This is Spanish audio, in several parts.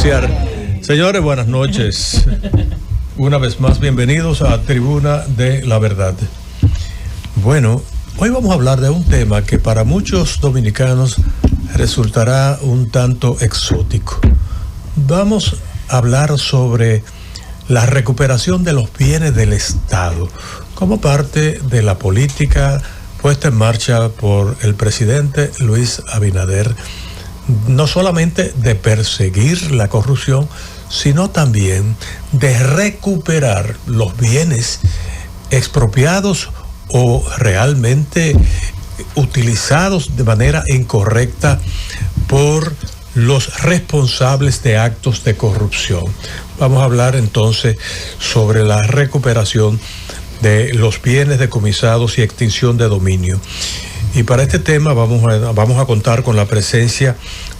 iniciar. Señores, buenas noches. Una vez más, bienvenidos a Tribuna de la Verdad. Bueno, hoy vamos a hablar de un tema que para muchos dominicanos resultará un tanto exótico. Vamos a hablar sobre la recuperación de los bienes del Estado como parte de la política puesta en marcha por el presidente Luis Abinader, no solamente de perseguir la corrupción, sino también de recuperar los bienes expropiados o realmente utilizados de manera incorrecta por los responsables de actos de corrupción. Vamos a hablar entonces sobre la recuperación de los bienes decomisados y extinción de dominio. Y para este tema vamos a contar con la presencia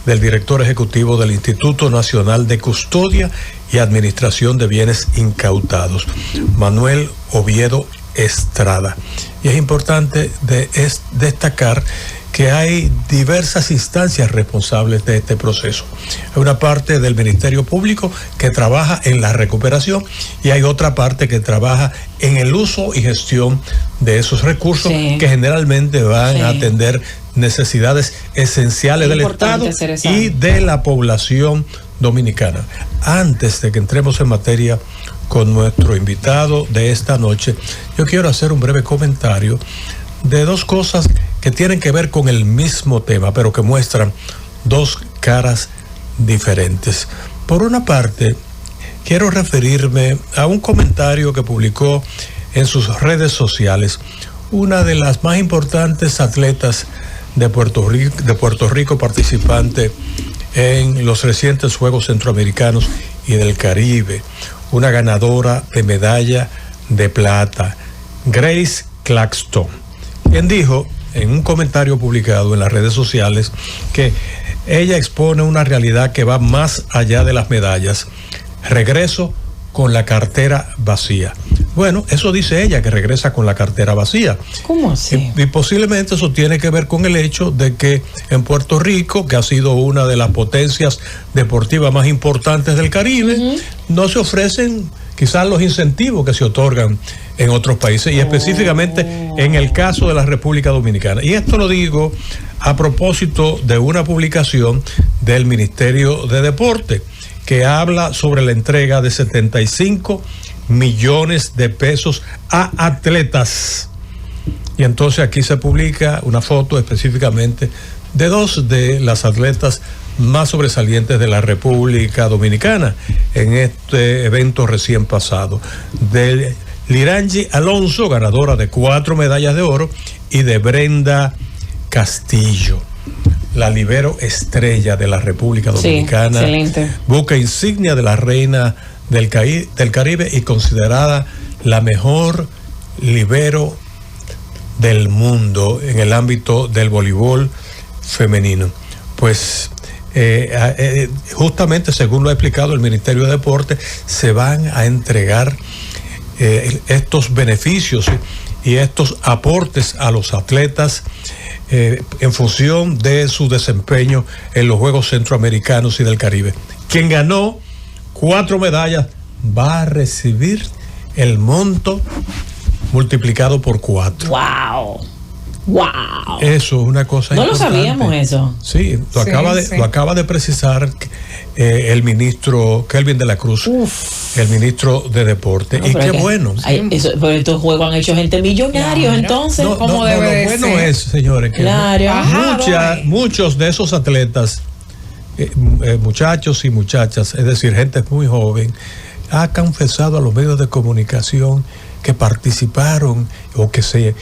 del director ejecutivo del Instituto Nacional de Custodia y Administración de Bienes Incautados, Manuel Oviedo Estrada. Y es importante destacar que hay diversas instancias responsables de este proceso. Hay una parte del Ministerio Público que trabaja en la recuperación y hay otra parte que trabaja en el uso y gestión de esos recursos, sí, que generalmente van, sí, a atender necesidades esenciales del Estado y de la población dominicana. Antes de que entremos en materia con nuestro invitado de esta noche, yo quiero hacer un breve comentario de dos cosas que tienen que ver con el mismo tema, pero que muestran dos caras diferentes. Por una parte, quiero referirme a un comentario que publicó en sus redes sociales una de las más importantes atletas de Puerto Rico participante en los recientes Juegos Centroamericanos y del Caribe, una ganadora de medalla de plata, Grace Claxton, quien dijo en un comentario publicado en las redes sociales que ella expone una realidad que va más allá de las medallas. Regreso con la cartera vacía. Bueno, eso dice ella, que regresa con la cartera vacía. ¿Cómo así? Y posiblemente eso tiene que ver con el hecho de que en Puerto Rico, que ha sido una de las potencias deportivas más importantes del Caribe, no se ofrecen quizás los incentivos que se otorgan en otros países, y específicamente en el caso de la República Dominicana. Y esto lo digo a propósito de una publicación del Ministerio de Deporte que habla sobre la entrega de 75 millones de pesos a atletas. Y entonces aquí se publica una foto específicamente de dos de las atletas más sobresalientes de la República Dominicana en este evento recién pasado, de Lirangi Alonso, ganadora de 4 medallas de oro, y de Brenda Castillo, la libero estrella de la República Dominicana, sí, excelente, buque insignia de la reina del Caribe y considerada la mejor libero del mundo en el ámbito del voleibol femenino. Pues justamente según lo ha explicado el Ministerio de Deporte, se van a entregar estos beneficios y estos aportes a los atletas en función de su desempeño en los Juegos Centroamericanos y del Caribe. Quien ganó 4 medallas va a recibir el monto multiplicado por 4. ¡Wow! ¡Wow! Eso es una cosa importante. No lo sabíamos eso. Sí, lo acaba de precisar el ministro Kelvin de la Cruz, el ministro de Deporte. No, y qué bueno. Pero estos juegos han hecho gente millonaria, claro. Entonces, ¿cómo debe de ser? Lo bueno es, señores, que muchos de esos atletas, muchachos y muchachas, es decir, gente muy joven, ha confesado a los medios de comunicación que participaron o que se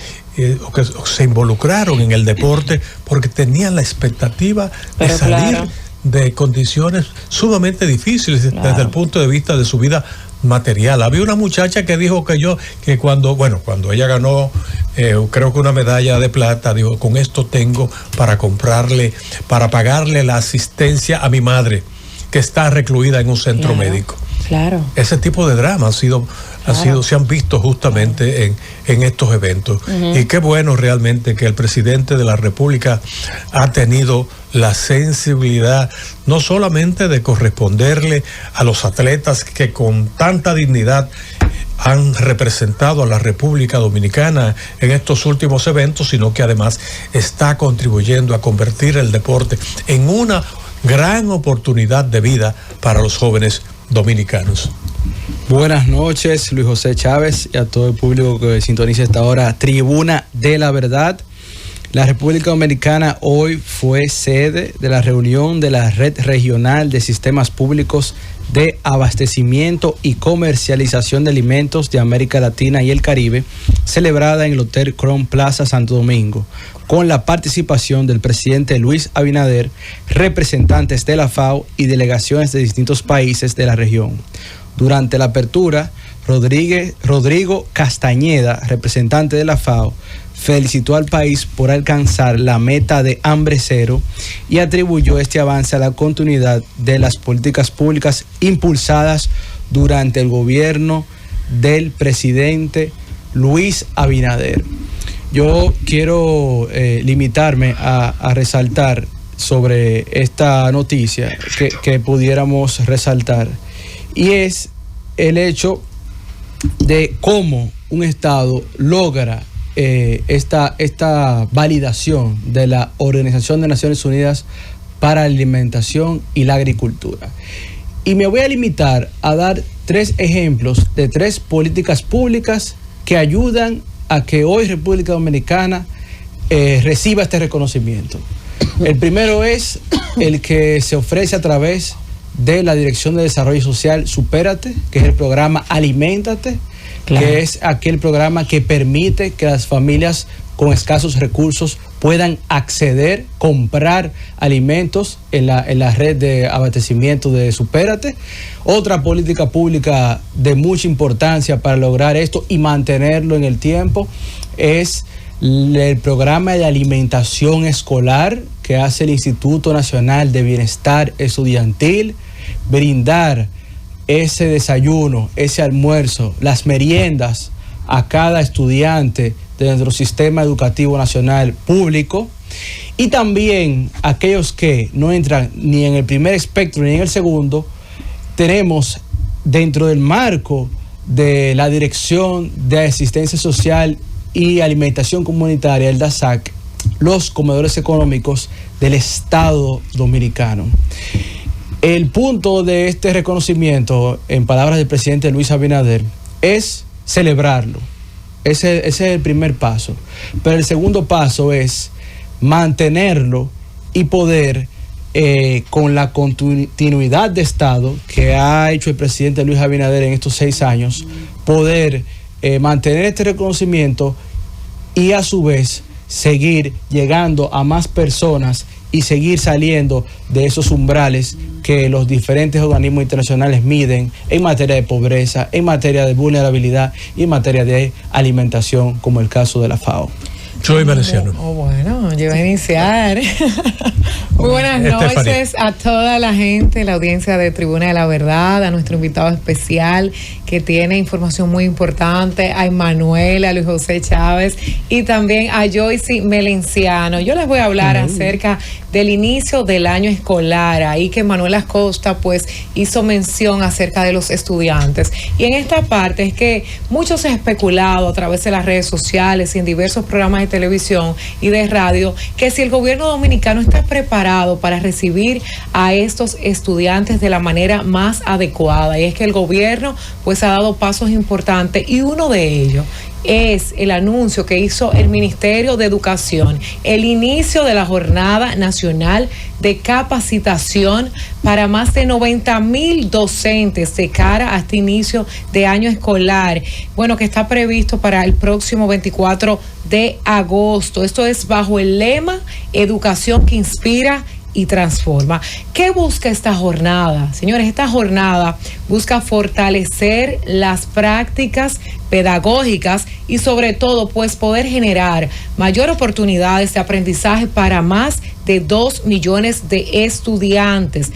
involucraron en el deporte porque tenían la expectativa de salir, claro, de condiciones sumamente difíciles, claro, desde el punto de vista de su vida material. Había una muchacha que dijo que cuando ella ganó, creo que una medalla de plata, dijo, con esto tengo para pagarle la asistencia a mi madre, que está recluida en un centro, claro, médico. Claro. Ese tipo de drama se han visto justamente en estos eventos. Y qué bueno realmente que el presidente de la República ha tenido la sensibilidad no solamente de corresponderle a los atletas que con tanta dignidad han representado a la República Dominicana en estos últimos eventos, sino que además está contribuyendo a convertir el deporte en una gran oportunidad de vida para los jóvenes dominicanos. Buenas noches, Luis José Chávez, y a todo el público que sintoniza esta hora, Tribuna de la Verdad. La República Dominicana hoy fue sede de la reunión de la Red Regional de Sistemas Públicos de Abastecimiento y Comercialización de Alimentos de América Latina y el Caribe, celebrada en el Hotel Crown Plaza Santo Domingo, con la participación del presidente Luis Abinader, representantes de la FAO y delegaciones de distintos países de la región. Durante la apertura, Rodrigo Castañeda, representante de la FAO, felicitó al país por alcanzar la meta de hambre cero y atribuyó este avance a la continuidad de las políticas públicas impulsadas durante el gobierno del presidente Luis Abinader. Yo quiero limitarme a resaltar sobre esta noticia que pudiéramos resaltar, y es el hecho de cómo un Estado logra esta validación de la Organización de Naciones Unidas para la Alimentación y la Agricultura. Y me voy a limitar a dar 3 ejemplos de 3 políticas públicas que ayudan a que hoy República Dominicana reciba este reconocimiento. El primero es el que se ofrece a través de la Dirección de Desarrollo Social Supérate, que es el programa Aliméntate, claro, que es aquel programa que permite que las familias con escasos recursos puedan acceder, comprar alimentos en la red de abastecimiento de Supérate. Otra política pública de mucha importancia para lograr esto y mantenerlo en el tiempo es el programa de alimentación escolar que hace el Instituto Nacional de Bienestar Estudiantil, brindar ese desayuno, ese almuerzo, las meriendas a cada estudiante de nuestro sistema educativo nacional público, y también aquellos que no entran ni en el primer espectro ni en el segundo. Tenemos dentro del marco de la Dirección de Asistencia Social y Alimentación Comunitaria, el DASAC, los comedores económicos del Estado Dominicano. El punto de este reconocimiento, en palabras del presidente Luis Abinader, es celebrarlo. Ese es el primer paso. Pero el segundo paso es mantenerlo y poder, con la continuidad de Estado que ha hecho el presidente Luis Abinader en estos 6 años, poder mantener este reconocimiento y a su vez seguir llegando a más personas y seguir saliendo de esos umbrales que los diferentes organismos internacionales miden en materia de pobreza, en materia de vulnerabilidad y en materia de alimentación, como el caso de la FAO. Soy Valenciano. Bueno, yo voy a iniciar. Muy buenas noches a toda la gente, la audiencia de Tribuna de la Verdad, a nuestro invitado especial que tiene información muy importante, a Emanuel, a Luis José Chávez y también a Joyce Melenciano. Yo les voy a hablar acerca del inicio del año escolar, ahí que Manuel Acosta pues hizo mención acerca de los estudiantes. Y en esta parte es que mucho se ha especulado a través de las redes sociales y en diversos programas de televisión y de radio, que si el gobierno dominicano está preparado para recibir a estos estudiantes de la manera más adecuada. Y es que el gobierno pues ha dado pasos importantes, y uno de ellos es el anuncio que hizo el Ministerio de Educación, el inicio de la Jornada Nacional de Capacitación para más de 90,000 docentes de cara a este inicio de año escolar, bueno, que está previsto para el próximo 24 de agosto. Esto es bajo el lema Educación que inspira y transforma. ¿Qué busca esta jornada? Señores, esta jornada busca fortalecer las prácticas pedagógicas y sobre todo pues poder generar mayor oportunidades de aprendizaje para más de 2 millones de estudiantes.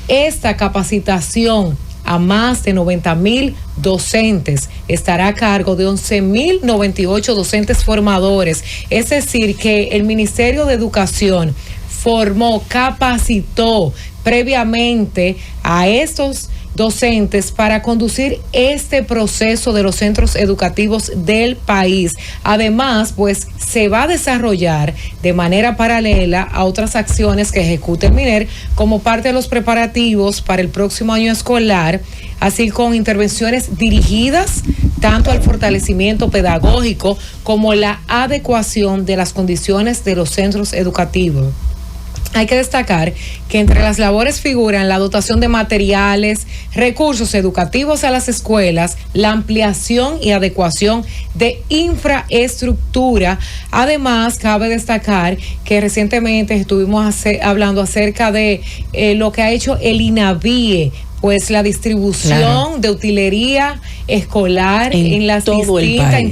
Esta capacitación a más de 90,000 docentes. Estará a cargo de 11,098 docentes formadores. Es decir, que el Ministerio de Educación formó, capacitó previamente a estos docentes para conducir este proceso de los centros educativos del país. Además, pues se va a desarrollar de manera paralela a otras acciones que ejecute el MINER como parte de los preparativos para el próximo año escolar, así con intervenciones dirigidas tanto al fortalecimiento pedagógico como la adecuación de las condiciones de los centros educativos. Hay que destacar que entre las labores figuran la dotación de materiales, recursos educativos a las escuelas, la ampliación y adecuación de infraestructura. Además, cabe destacar que recientemente estuvimos hablando acerca de lo que ha hecho el INAVIE, pues la distribución de utilería escolar en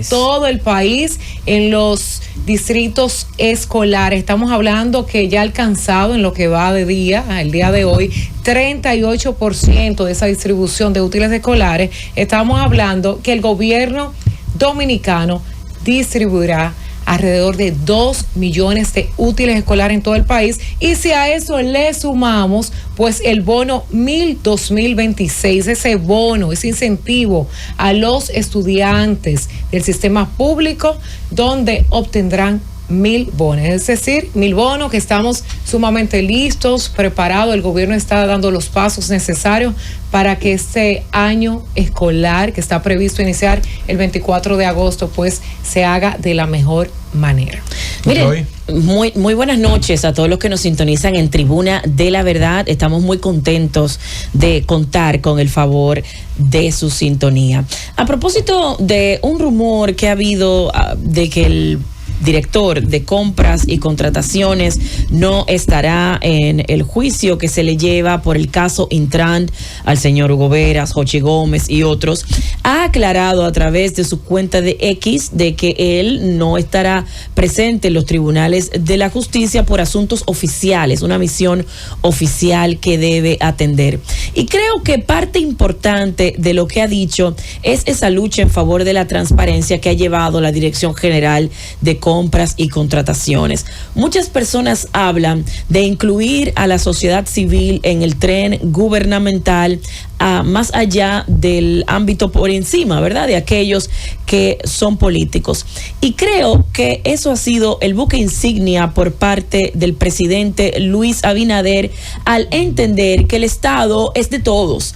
todo el país, en los distritos escolares. Estamos hablando que ya ha alcanzado en lo que va de día, el día de hoy, 38% de esa distribución de útiles escolares. Estamos hablando que el gobierno dominicano distribuirá alrededor de 2 millones de útiles escolares en todo el país, y si a eso le sumamos pues el bono 2026, ese bono, ese incentivo a los estudiantes del sistema público, donde obtendrán 1,000 bonos, es decir, 1,000 bonos que estamos sumamente listos, preparados. El gobierno está dando los pasos necesarios para que este año escolar que está previsto iniciar el 24 de agosto pues se haga de la mejor manera. Miren, muy buenas noches a todos los que nos sintonizan en Tribuna de la Verdad. Estamos muy contentos de contar con el favor de su sintonía. A propósito de un rumor que ha habido de que el director de compras y contrataciones no estará en el juicio que se le lleva por el caso Intran al señor Hugo Veras, Jochi Gómez y otros, ha aclarado a través de su cuenta de X de que él no estará presente en los tribunales de la justicia por asuntos oficiales, una misión oficial que debe atender. Y creo que parte importante de lo que ha dicho es esa lucha en favor de la transparencia que ha llevado la Dirección General de Compras y Contrataciones. Muchas personas hablan de incluir a la sociedad civil en el tren gubernamental, más allá del ámbito por encima, ¿verdad?, de aquellos que son políticos. Y creo que eso ha sido el buque insignia por parte del presidente Luis Abinader, al entender que el Estado es de todos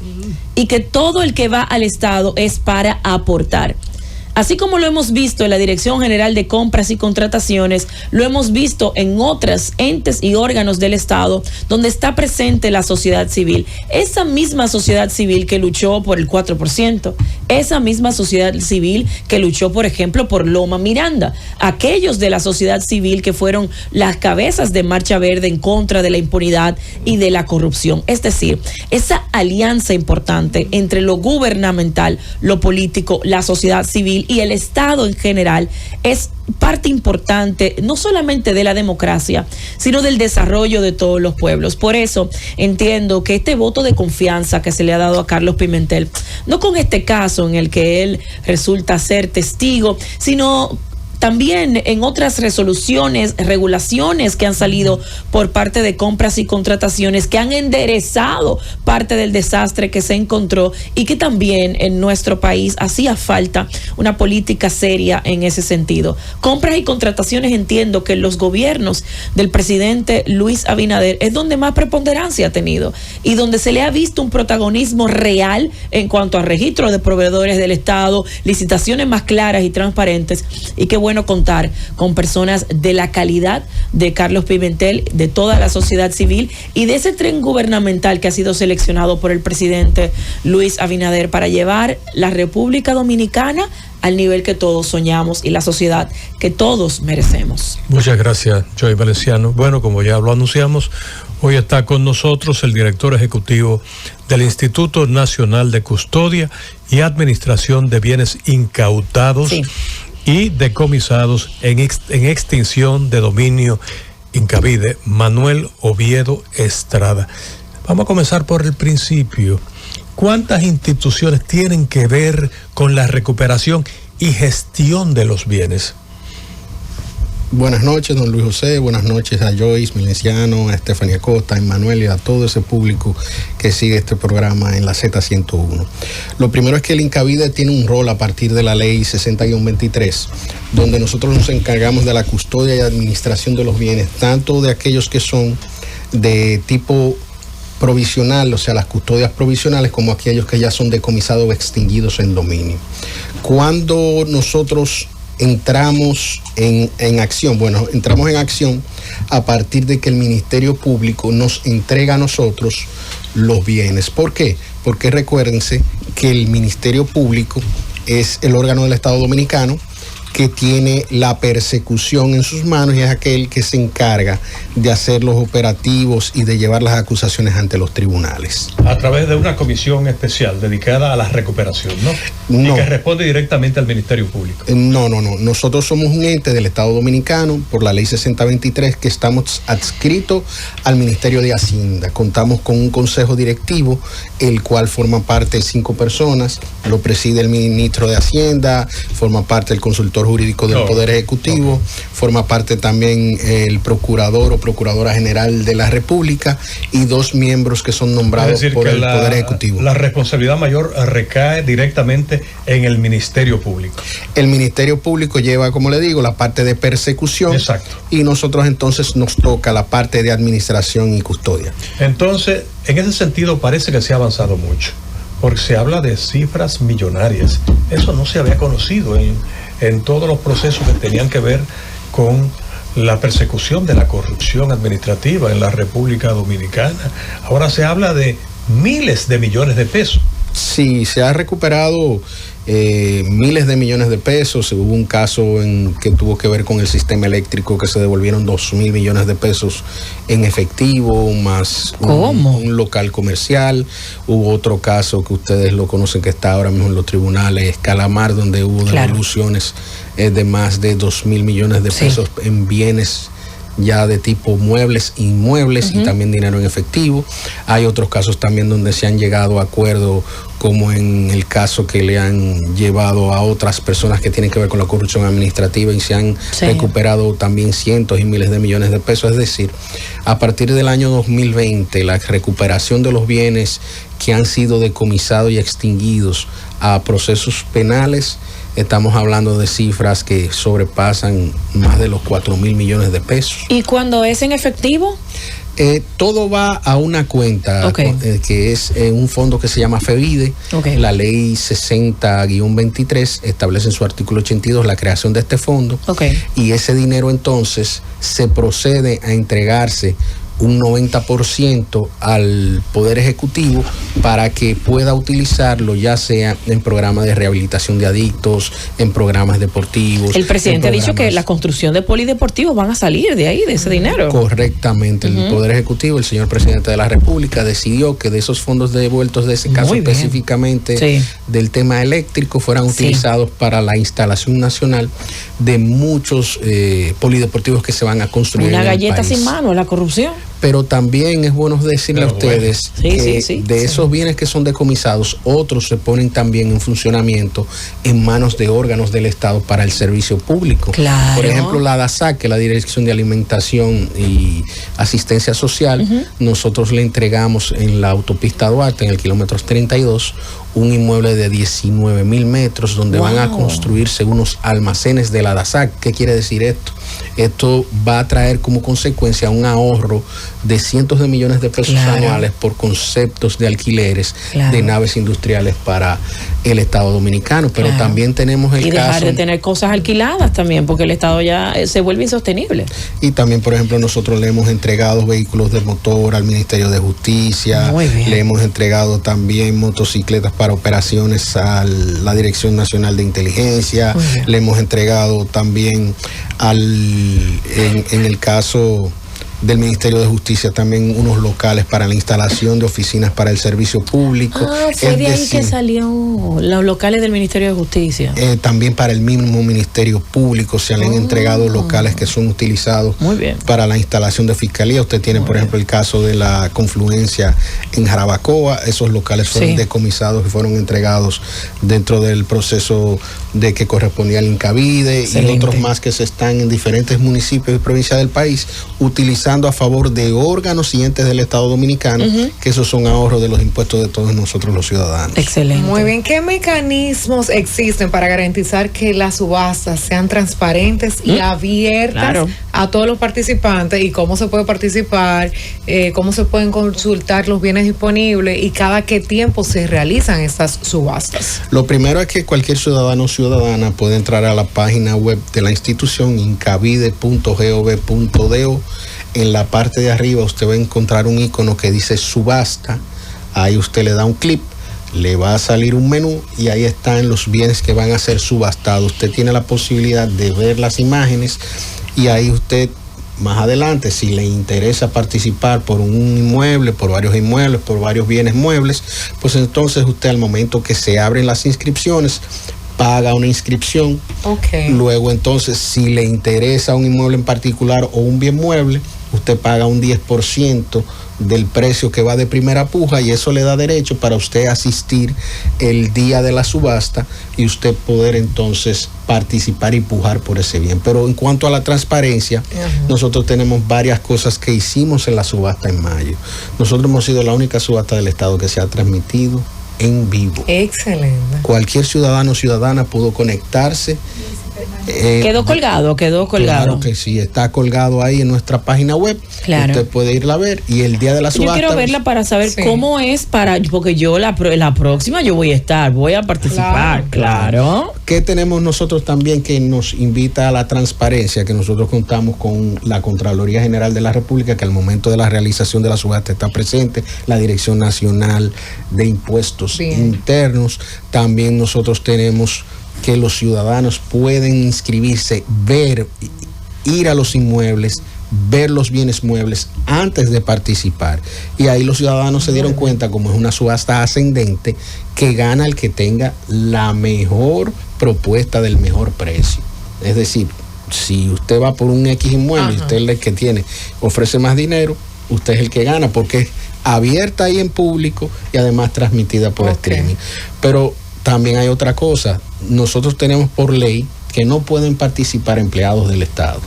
y que todo el que va al Estado es para aportar. Así como lo hemos visto en la Dirección General de Compras y Contrataciones, lo hemos visto en otros entes y órganos del Estado donde está presente la sociedad civil. Esa misma sociedad civil que luchó por el 4%, esa misma sociedad civil que luchó, por ejemplo, por Loma Miranda, aquellos de la sociedad civil que fueron las cabezas de Marcha Verde en contra de la impunidad y de la corrupción. Es decir, esa alianza importante entre lo gubernamental, lo político, la sociedad civil y el Estado en general es parte importante no solamente de la democracia, sino del desarrollo de todos los pueblos. Por eso entiendo que este voto de confianza que se le ha dado a Carlos Pimentel, no con este caso en el que él resulta ser testigo, sino también en otras resoluciones, regulaciones que han salido por parte de Compras y Contrataciones, que han enderezado parte del desastre que se encontró, y que también en nuestro país hacía falta una política seria en ese sentido. Compras y Contrataciones, entiendo que los gobiernos del presidente Luis Abinader es donde más preponderancia ha tenido y donde se le ha visto un protagonismo real en cuanto a registro de proveedores del Estado, licitaciones más claras y transparentes, y qué bueno contar con personas de la calidad de Carlos Pimentel, de toda la sociedad civil y de ese tren gubernamental que ha sido seleccionado por el presidente Luis Abinader para llevar la República Dominicana al nivel que todos soñamos y la sociedad que todos merecemos. Muchas gracias, Joy Valenciano. Bueno, como ya lo anunciamos, hoy está con nosotros el director ejecutivo del Instituto Nacional de Custodia y Administración de Bienes Incautados, sí, y decomisados en extinción de dominio Incavide, Manuel Oviedo Estrada. Vamos a comenzar por el principio. ¿cuántas instituciones tienen que ver con la recuperación y gestión de los bienes? Buenas noches, don Luis José. Buenas noches a Joyce Milenciano, a Estefanía Costa, a Emmanuel y a todo ese público que sigue este programa en la Z101. Lo primero es que el Incavide tiene un rol a partir de la ley 60-23, donde nosotros nos encargamos de la custodia y administración de los bienes, tanto de aquellos que son de tipo provisional, o sea, las custodias provisionales, como aquellos que ya son decomisados o extinguidos en dominio. Cuando nosotros entramos en acción, bueno, entramos en acción a partir de que el Ministerio Público nos entrega a nosotros los bienes. ¿Por qué? Porque recuérdense que el Ministerio Público es el órgano del Estado Dominicano que tiene la persecución en sus manos y es aquel que se encarga de hacer los operativos y de llevar las acusaciones ante los tribunales. A través de una comisión especial dedicada a la recuperación, ¿no? No. Y que responde directamente al Ministerio Público. No. Nosotros somos un ente del Estado Dominicano por la ley 60-23 que estamos adscritos al Ministerio de Hacienda. Contamos con un consejo directivo, el cual forma parte de 5 personas. Lo preside el ministro de Hacienda, forma parte el consultor jurídico del Poder Ejecutivo, forma parte también el procurador o procuradora general de la República y 2 miembros que son nombrados por el Poder Ejecutivo. La responsabilidad mayor recae directamente en el Ministerio Público. El Ministerio Público lleva, como le digo, la parte de persecución. Exacto. Y nosotros entonces nos toca la parte de administración y custodia. Entonces, en ese sentido parece que se ha avanzado mucho, porque se habla de cifras millonarias. Eso no se había conocido en todos los procesos que tenían que ver con la persecución de la corrupción administrativa en la República Dominicana. Ahora se habla de miles de millones de pesos. Sí, se ha recuperado miles de millones de pesos. Hubo un caso que tuvo que ver con el sistema eléctrico que se devolvieron 2.000 millones de pesos en efectivo, más un local comercial. Hubo otro caso que ustedes lo conocen que está ahora mismo en los tribunales, Calamar, donde hubo devoluciones de más de 2.000 millones de pesos en bienes ya de tipo muebles, inmuebles y también dinero en efectivo. Hay otros casos también donde se han llegado a acuerdo, como en el caso que le han llevado a otras personas que tienen que ver con la corrupción administrativa y se han recuperado también cientos y miles de millones de pesos. Es decir, a partir del año 2020, la recuperación de los bienes que han sido decomisados y extinguidos a procesos penales, estamos hablando de cifras que sobrepasan más de los 4.000 millones de pesos. ¿Y cuando es en efectivo? Todo va a una cuenta que es un fondo que se llama FEVIDE. La ley 60-23 establece en su artículo 82 la creación de este fondo. Y ese dinero entonces se procede a entregarse un 90% al Poder Ejecutivo para que pueda utilizarlo, ya sea en programas de rehabilitación de adictos, en programas deportivos. El presidente ha dicho que la construcción de polideportivos van a salir de ahí, de ese dinero. Correctamente. El Poder Ejecutivo, el señor presidente de la República, decidió que de esos fondos devueltos de ese caso específicamente del tema eléctrico fueran utilizados para la instalación nacional de muchos polideportivos que se van a construir. Una galleta sin mano, la corrupción. Pero también es bueno decirle a ustedes que de esos bienes que son decomisados, otros se ponen también en funcionamiento en manos de órganos del Estado para el servicio público. Por ejemplo, la DASAC, que es la Dirección de Alimentación y Asistencia Social, nosotros le entregamos en la autopista Duarte, en el kilómetro 32, un inmueble de 19.000 metros donde van a construirse unos almacenes de la DASAC. ¿Qué quiere decir esto? Esto va a traer como consecuencia un ahorro de cientos de millones de pesos anuales por conceptos de alquileres de naves industriales para el Estado Dominicano. Pero también tenemos el caso... Y dejar de tener cosas alquiladas también, porque el Estado ya se vuelve insostenible. Y también, por ejemplo, nosotros le hemos entregado vehículos de motor al Ministerio de Justicia. Le hemos entregado también motocicletas para operaciones a la Dirección Nacional de Inteligencia. Le hemos entregado también en el caso del Ministerio de Justicia también unos locales para la instalación de oficinas para el servicio público. Fue de ahí que salió los locales del Ministerio de Justicia. También para el mismo Ministerio Público se le han entregado locales que son utilizados para la instalación de fiscalía. Usted tiene, por ejemplo, el caso de la confluencia en Jarabacoa. Esos locales fueron decomisados y fueron entregados dentro del proceso de que correspondía al Incavide. Excelente. Y otros más que se están en diferentes municipios y provincias del país utilizando a favor de órganos y entes del Estado Dominicano, que esos son ahorros de los impuestos de todos nosotros los ciudadanos. Excelente. Muy bien. ¿Qué mecanismos existen para garantizar que las subastas sean transparentes y abiertas a todos los participantes? ¿Y cómo se puede participar? ¿Cómo se pueden consultar los bienes disponibles? ¿Y cada qué tiempo se realizan estas subastas? Lo primero es que cualquier ciudadano o ciudadana puede entrar a la página web de la institución incavide.gov.do. En la parte de arriba usted va a encontrar un icono que dice subasta. Ahí usted le da un clic, le va a salir un menú y ahí están los bienes que van a ser subastados. Usted tiene la posibilidad de ver las imágenes y ahí usted más adelante, si le interesa participar por un inmueble, por varios inmuebles, por varios bienes muebles, pues entonces usted al momento que se abren las inscripciones paga una inscripción. Luego entonces si le interesa un inmueble en particular o un bien mueble, usted paga un 10% del precio que va de primera puja y eso le da derecho para usted asistir el día de la subasta y usted poder entonces participar y pujar por ese bien. Pero en cuanto a la transparencia, nosotros tenemos varias cosas que hicimos en la subasta en mayo. Nosotros hemos sido la única subasta del Estado que se ha transmitido en vivo. Excelente. Cualquier ciudadano o ciudadana pudo conectarse. Quedó colgado. Claro que sí, está colgado ahí en nuestra página web. Claro. Usted puede irla a ver y el día de la subasta. Yo quiero verla para saber cómo es porque yo la próxima yo voy a participar. Claro. ¿Qué tenemos nosotros también que nos invita a la transparencia? Que nosotros contamos con la Contraloría General de la República, que al momento de la realización de la subasta está presente, la Dirección Nacional de Impuestos Internos. También nosotros tenemos que los ciudadanos pueden inscribirse, ir a los inmuebles, ver los bienes muebles antes de participar. Y ahí los ciudadanos se dieron cuenta, como es una subasta ascendente, que gana el que tenga la mejor propuesta del mejor precio. Es decir, si usted va por un X inmueble y usted es el que ofrece más dinero, usted es el que gana porque es abierta ahí en público y además transmitida por streaming. Pero también hay otra cosa. Nosotros tenemos por ley que no pueden participar empleados del Estado,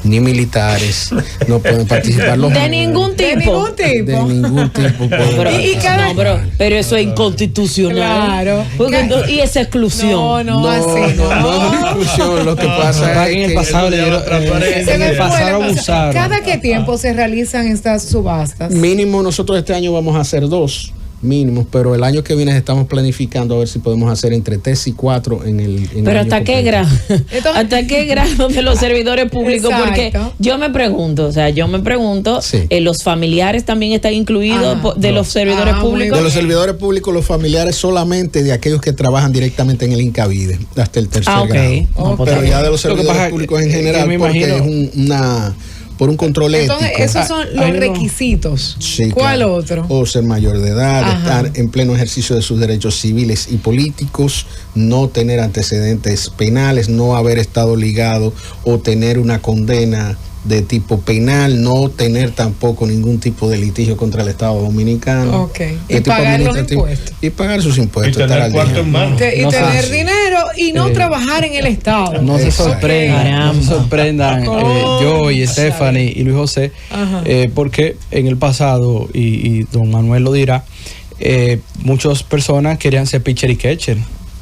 ni militares, no pueden participar los de ningún tipo. De ningún tipo. Pero eso es inconstitucional. Claro. Y esa exclusión. No es una exclusión. Lo que pasa es que en el pasado abusaron. ¿Cada qué tiempo se realizan estas subastas? Mínimo, nosotros este año vamos a hacer 2 mínimos, pero el año que viene estamos planificando a ver si podemos hacer entre 3 y 4 pero ¿hasta qué grado? ¿Hasta qué grado de los servidores públicos? Porque yo me pregunto, los familiares también están incluidos de los servidores públicos. De los servidores públicos, los familiares solamente de aquellos que trabajan directamente en el Incavide, hasta el tercer grado. Pero ya de los servidores públicos en general, porque es por un control Entonces, ético. Esos son los requisitos. Sí, ¿Cuál claro. otro? O ser mayor de edad, estar en pleno ejercicio de sus derechos civiles y políticos, no tener antecedentes penales, no haber estado ligado o tener una condena de tipo penal, no tener tampoco ningún tipo de litigio contra el Estado Dominicano. Y pagar los impuestos. Y pagar sus impuestos. Y tener cuarto en mano. Y tener dinero y no trabajar en el Estado. No se sorprendan, yo y Stephanie y Luis José, porque en el pasado, y don Manuel lo dirá, muchas personas querían ser pitcher y catcher.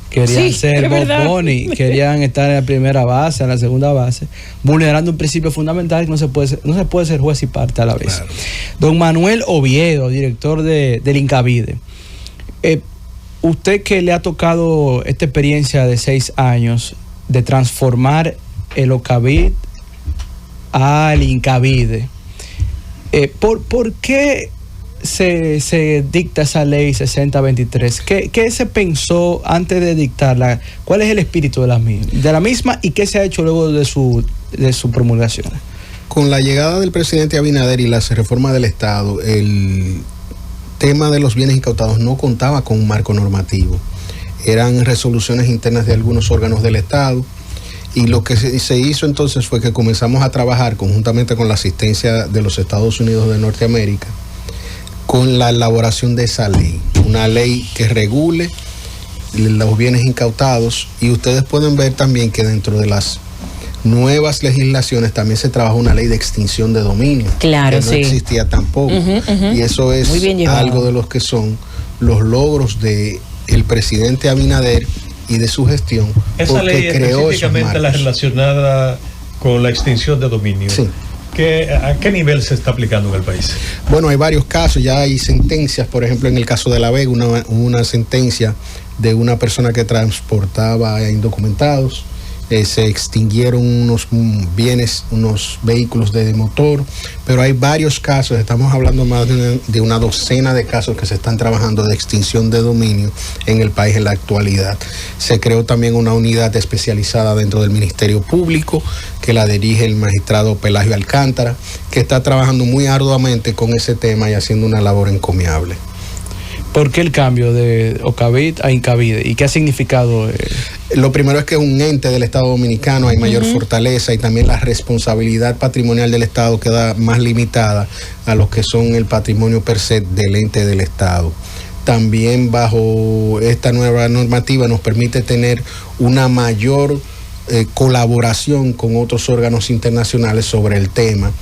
Querían ser Bob Bunny, querían estar en la primera base, en la segunda base, vulnerando un principio fundamental que no se puede ser juez y parte a la vez. Claro. Don Manuel Oviedo, director del Incavide, usted que le ha tocado esta experiencia de 6 años de transformar el OCAVID al Incavide, ¿por qué se dicta esa ley 6023? ¿Qué se pensó antes de dictarla? ¿Cuál es el espíritu de la misma y qué se ha hecho luego de su promulgación? con la llegada del presidente Abinader y las reformas del Estado, el tema de los bienes incautados no contaba con un marco normativo. Eran resoluciones internas de algunos órganos del Estado, y lo que se hizo entonces fue que comenzamos a trabajar conjuntamente con la asistencia de los Estados Unidos de Norteamérica con la elaboración de esa ley, una ley que regule los bienes incautados. Y ustedes pueden ver también que dentro de las nuevas legislaciones también se trabaja una ley de extinción de dominio, claro, que no existía tampoco. Y eso es algo de los que son los logros de el presidente Abinader y de su gestión. Esa ley específicamente la relacionada con la extinción de dominio. Sí. ¿A qué nivel se está aplicando en el país? Bueno, hay varios casos, ya hay sentencias. Por ejemplo, en el caso de La Vega, una sentencia de una persona que transportaba indocumentados. Se extinguieron unos bienes, unos vehículos de motor, pero hay varios casos, estamos hablando más de una docena de casos que se están trabajando de extinción de dominio en el país en la actualidad. Se creó también una unidad especializada dentro del Ministerio Público, que la dirige el magistrado Pelagio Alcántara, que está trabajando muy arduamente con ese tema y haciendo una labor encomiable. ¿Por qué el cambio de OCABID a INCAVIDE? ¿Y qué ha significado? Lo primero es que es un ente del Estado Dominicano, hay mayor fortaleza, y también la responsabilidad patrimonial del Estado queda más limitada a los que son el patrimonio per se del ente del Estado. También bajo esta nueva normativa nos permite tener una mayor colaboración con otros órganos internacionales sobre el tema.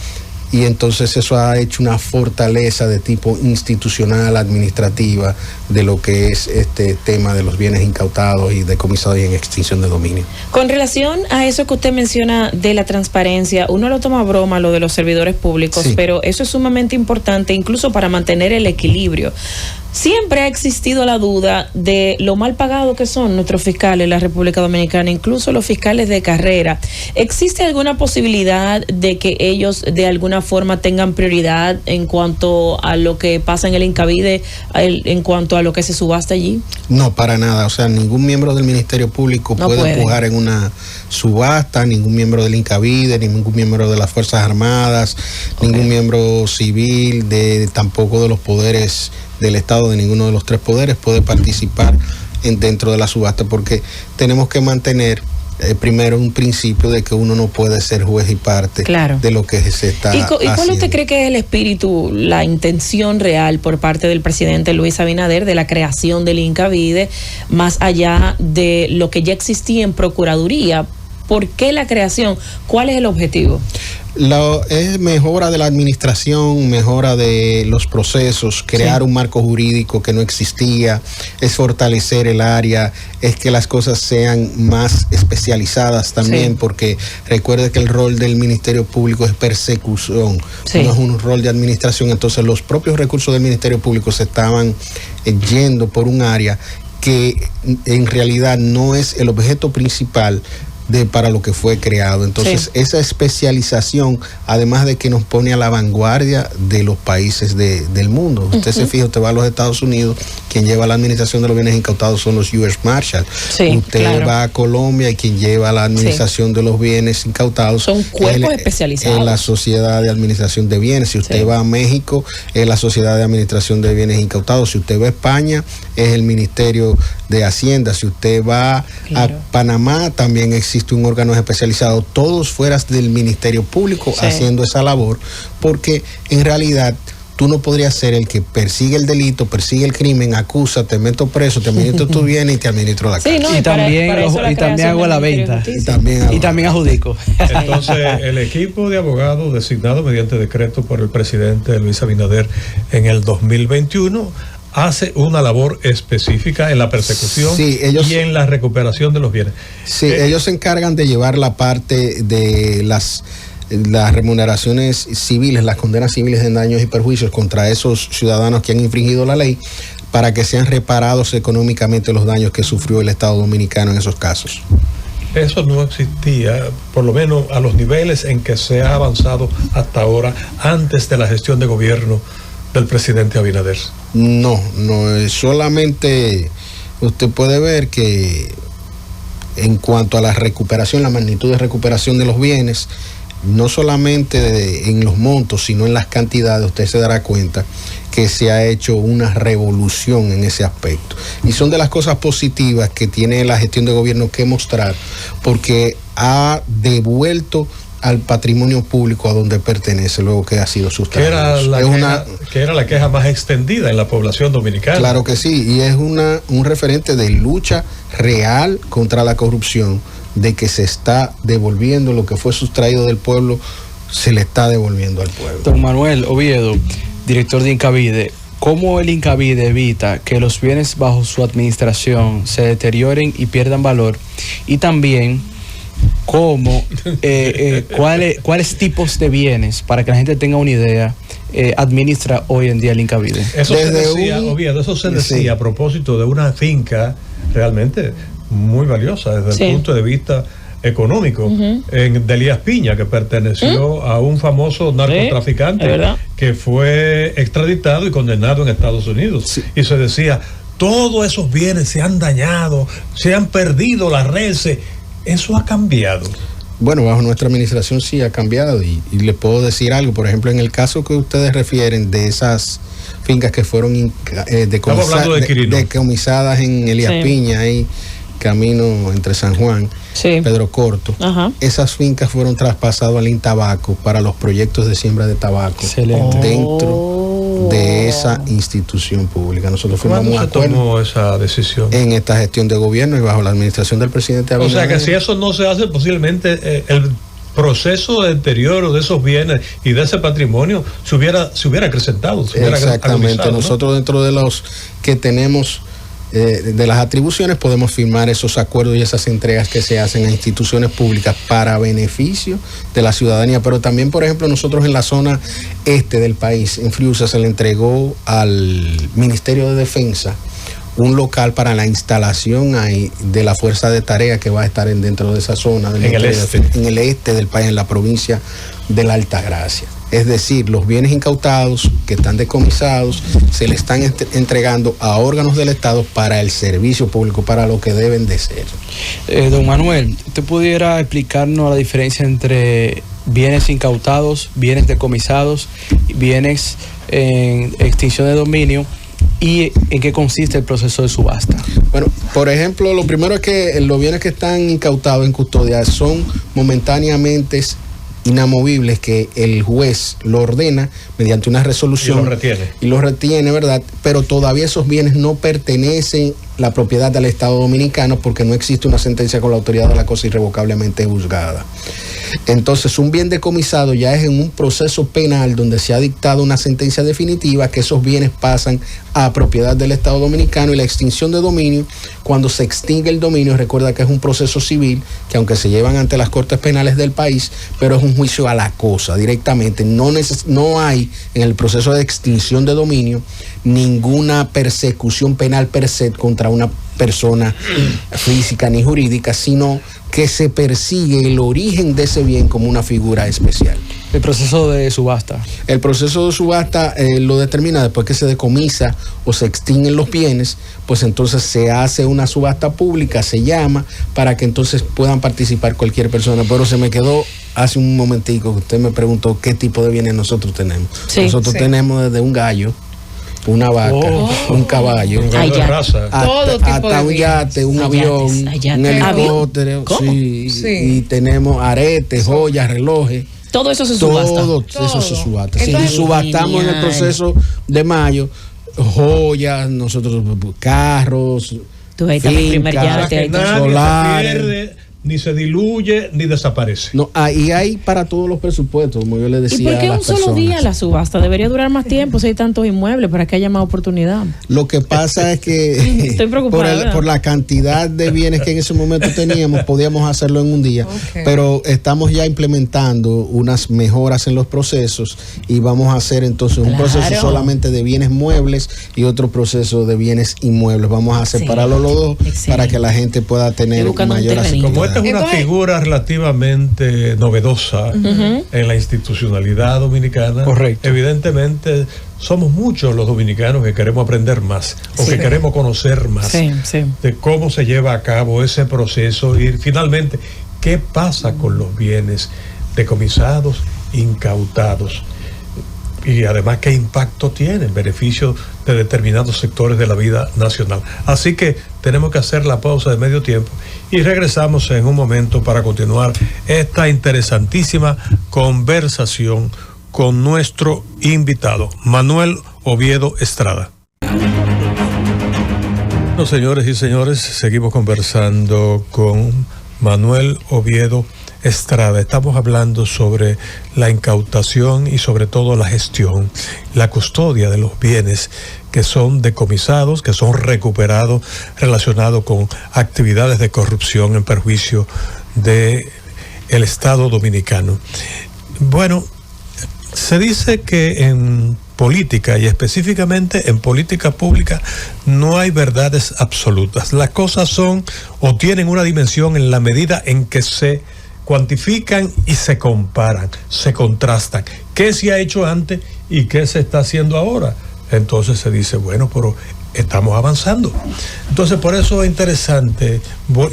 Y entonces eso ha hecho una fortaleza de tipo institucional, administrativa, de lo que es este tema de los bienes incautados y decomisados y en extinción de dominio. Con relación a eso que usted menciona de la transparencia, uno lo toma a broma, lo de los servidores públicos, sí, pero eso es sumamente importante incluso para mantener el equilibrio. Siempre ha existido la duda de lo mal pagados que son nuestros fiscales en la República Dominicana, incluso los fiscales de carrera. ¿Existe alguna posibilidad de que ellos de alguna forma tengan prioridad en cuanto a lo que pasa en el INCAVIDE, en cuanto a lo que se subasta allí? No, para nada. O sea, ningún miembro del Ministerio Público puede empujar en una subasta, ningún miembro del INCAVIDE, ningún miembro de las Fuerzas Armadas, ningún miembro civil, tampoco de los poderes del Estado, de ninguno de los tres poderes puede participar dentro de la subasta, porque tenemos que mantener primero un principio de que uno no puede ser juez y parte de lo que se está haciendo. ¿Y cuál usted cree que es el espíritu, la intención real por parte del presidente Luis Abinader de la creación del INCAVIDE, más allá de lo que ya existía en Procuraduría? ¿Por qué la creación? ¿Cuál es el objetivo? Es mejora de la administración, mejora de los procesos, crear un marco jurídico que no existía, es fortalecer el área, es que las cosas sean más especializadas también, porque recuerde que el rol del Ministerio Público es persecución, no es un rol de administración. Entonces los propios recursos del Ministerio Público se estaban yendo por un área que en realidad no es el objeto principal para lo que fue creado. Entonces esa especialización, además de que nos pone a la vanguardia de los países del mundo. Usted se fija, usted va a los Estados Unidos, quien lleva la administración de los bienes incautados son los U.S. Marshals. Usted va a Colombia y quien lleva la administración de los bienes incautados son cuerpos especializados. Es la Sociedad de Administración de Bienes. Si usted va a México, es la Sociedad de Administración de Bienes Incautados. Si usted va a España, es el Ministerio de Hacienda. Si usted va a Panamá, también existe un órgano especializado, todos fuera del Ministerio Público haciendo esa labor, porque en realidad tú no podrías ser el que persigue el delito, persigue el crimen, acusa, te meto preso, te administro tu bien y te administro la casa. Y también hago la venta. Y también adjudico. Entonces, el equipo de abogados designado mediante decreto por el presidente Luis Abinader en el 2021 hace una labor específica en la persecución y en la recuperación de los bienes. Ellos se encargan de llevar la parte de las remuneraciones civiles, las condenas civiles de daños y perjuicios contra esos ciudadanos que han infringido la ley, para que sean reparados económicamente los daños que sufrió el Estado Dominicano en esos casos. Eso no existía, por lo menos a los niveles en que se ha avanzado hasta ahora, antes de la gestión de gobierno del presidente Abinader. No, solamente usted puede ver que en cuanto a la recuperación, la magnitud de recuperación de los bienes, no solamente en los montos, sino en las cantidades, usted se dará cuenta que se ha hecho una revolución en ese aspecto. Y son de las cosas positivas que tiene la gestión de gobierno que mostrar, porque ha devuelto al patrimonio público a donde pertenece luego que ha sido sustraído. Que era la queja más extendida en la población dominicana. Claro que sí, y es un referente de lucha real contra la corrupción, de que se está devolviendo lo que fue sustraído del pueblo, se le está devolviendo al pueblo. Don Manuel Oviedo, director de Incavide, ¿cómo el Incavide evita que los bienes bajo su administración se deterioren y pierdan valor? Y también, ¿cómo, cuáles tipos de bienes, para que la gente tenga una idea, administra hoy en día el Incavide? Eso se decía a propósito de una finca realmente muy valiosa desde el punto de vista económico, de Elías Piña, que perteneció a un famoso narcotraficante que fue extraditado y condenado en Estados Unidos. Y se decía, todos esos bienes se han dañado, se han perdido las reses. Eso ha cambiado. Bueno, bajo nuestra administración sí ha cambiado, y le puedo decir algo. Por ejemplo, en el caso que ustedes refieren de esas fincas que fueron decomisadas en Elías Piña, ahí camino entre San Juan, Pedro Corto, esas fincas fueron traspasadas al Intabaco para los proyectos de siembra de tabaco dentro de esa institución pública. Nosotros firmamos un acuerdo. ¿Cuándo se tomó esa decisión? En esta gestión de gobierno y bajo la administración del presidente Abinader. O sea que si eso no se hace, posiblemente el proceso de deterioro de esos bienes y de ese patrimonio se hubiera acrecentado. Exactamente. Nosotros, dentro de los que tenemos de las atribuciones, podemos firmar esos acuerdos y esas entregas que se hacen a instituciones públicas para beneficio de la ciudadanía. Pero también, por ejemplo, nosotros en la zona este del país, en Friusa, se le entregó al Ministerio de Defensa un local para la instalación ahí de la fuerza de tarea que va a estar dentro de esa zona en el este del país, en la provincia de la Altagracia. Es decir, los bienes incautados que están decomisados se le están entregando a órganos del Estado para el servicio público, para lo que deben de ser. Don Manuel, ¿usted pudiera explicarnos la diferencia entre bienes incautados, bienes decomisados, bienes en extinción de dominio, y en qué consiste el proceso de subasta? Bueno, por ejemplo, lo primero es que los bienes que están incautados en custodia son momentáneamente inamovibles, que el juez lo ordena mediante una resolución y lo retiene, ¿verdad? Pero todavía esos bienes no pertenecen la propiedad del Estado Dominicano, porque no existe una sentencia con la autoridad de la cosa irrevocablemente juzgada. Entonces, un bien decomisado ya es en un proceso penal donde se ha dictado una sentencia definitiva que esos bienes pasan a propiedad del Estado Dominicano. Y la extinción de dominio, cuando se extingue el dominio, recuerda que es un proceso civil que, aunque se llevan ante las cortes penales del país, pero es un juicio a la cosa directamente. No hay en el proceso de extinción de dominio ninguna persecución penal per se contra una persona física ni jurídica, sino que se persigue el origen de ese bien como una figura especial. El proceso de subasta. El proceso de subasta lo determina después que se decomisa o se extinguen los bienes, pues entonces se hace una subasta pública, se llama, para que entonces puedan participar cualquier persona. Pero se me quedó hace un momentico que usted me preguntó qué tipo de bienes nosotros tenemos. Nosotros tenemos desde un gallo, una vaca, un caballo, hasta un yate, un avión, un helicóptero, y tenemos aretes, joyas, relojes. Todo eso se subasta. Todo eso se subasta. Si subastamos en el proceso de mayo, joyas, nosotros carros, fincas, solares. Ni se diluye, ni desaparece. No, ahí hay para todos los presupuestos, como yo le decía. ¿Y por qué un solo día la subasta? Debería durar más tiempo si hay tantos inmuebles para que haya más oportunidad. Lo que pasa es que estoy preocupada por la cantidad de bienes que en ese momento teníamos, podíamos hacerlo en un día. Pero estamos ya implementando unas mejoras en los procesos y vamos a hacer entonces un proceso solamente de bienes muebles y otro proceso de bienes inmuebles. Vamos a separarlo los dos para que la gente pueda tener mayor asistencia. Esta es una figura relativamente novedosa en la institucionalidad dominicana. Correcto. Evidentemente, somos muchos los dominicanos que queremos aprender más o que queremos conocer más de cómo se lleva a cabo ese proceso y finalmente qué pasa con los bienes decomisados, incautados. Y además, ¿qué impacto tiene en beneficio de determinados sectores de la vida nacional? Así que tenemos que hacer la pausa de medio tiempo y regresamos en un momento para continuar esta interesantísima conversación con nuestro invitado, Manuel Oviedo Estrada. Bueno, señores y señores, seguimos conversando con Manuel Oviedo Estrada. Estamos hablando sobre la incautación y sobre todo la gestión, la custodia de los bienes que son decomisados, que son recuperados relacionados con actividades de corrupción en perjuicio del Estado dominicano. Bueno, se dice que en política y específicamente en política pública no hay verdades absolutas. Las cosas son o tienen una dimensión en la medida en que se cuantifican y se comparan, se contrastan. ¿Qué se ha hecho antes y qué se está haciendo ahora? Entonces se dice, bueno, pero estamos avanzando. Entonces, por eso es interesante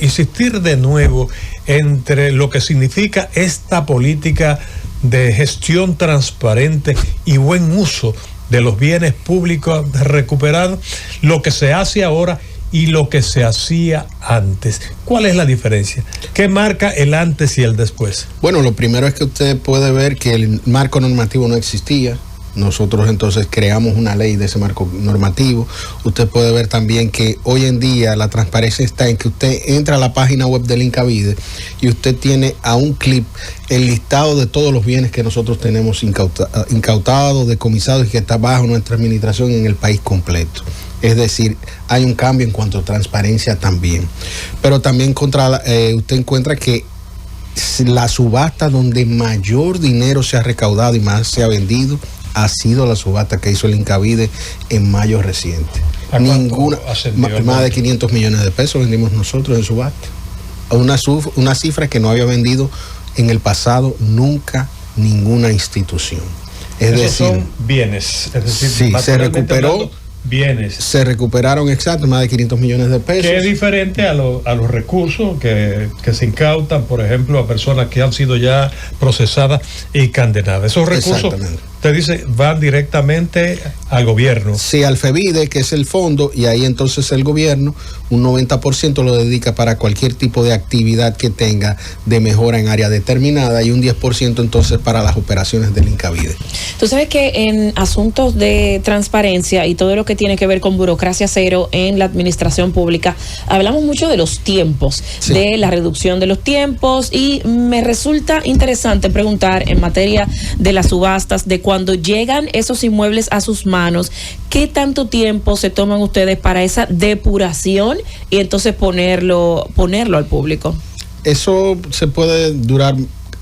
insistir de nuevo entre lo que significa esta política de gestión transparente y buen uso de los bienes públicos recuperados, lo que se hace ahora y lo que se hacía antes. ¿Cuál es la diferencia? ¿Qué marca el antes y el después? Bueno, lo primero es que usted puede ver que el marco normativo no existía. Nosotros entonces creamos una ley de ese marco normativo. Usted puede ver también que hoy en día la transparencia está en que usted entra a la página web del Incavide y usted tiene a un clip el listado de todos los bienes que nosotros tenemos incautados, decomisados y que está bajo nuestra administración en el país completo. Es decir, hay un cambio en cuanto a transparencia también. Pero también usted encuentra que la subasta donde mayor dinero se ha recaudado y más se ha vendido ha sido la subasta que hizo el Incavide en mayo reciente. Ninguna, más de 500 millones de pesos vendimos nosotros en subasta. Una cifra que no había vendido en el pasado nunca ninguna institución. Es Esos decir, son bienes. Es decir, sí, se recuperó. Bienes. Se recuperaron exacto más de 500 millones de pesos. Que es diferente a los recursos que se incautan, por ejemplo, a personas que han sido ya procesadas y condenadas. Esos recursos, usted dice, van directamente al gobierno. Sí, al FEBIDE, que es el fondo, y ahí entonces el gobierno, un 90% lo dedica para cualquier tipo de actividad que tenga de mejora en área determinada y un 10% entonces para las operaciones del Incavide. Tú sabes que en asuntos de transparencia y todo lo que tiene que ver con burocracia cero en la administración pública, hablamos mucho de los tiempos, sí, de la reducción de los tiempos, y me resulta interesante preguntar en materia de las subastas, de cuando llegan esos inmuebles a sus manos, ¿qué tanto tiempo se toman ustedes para esa depuración y entonces ponerlo al público? Eso se puede durar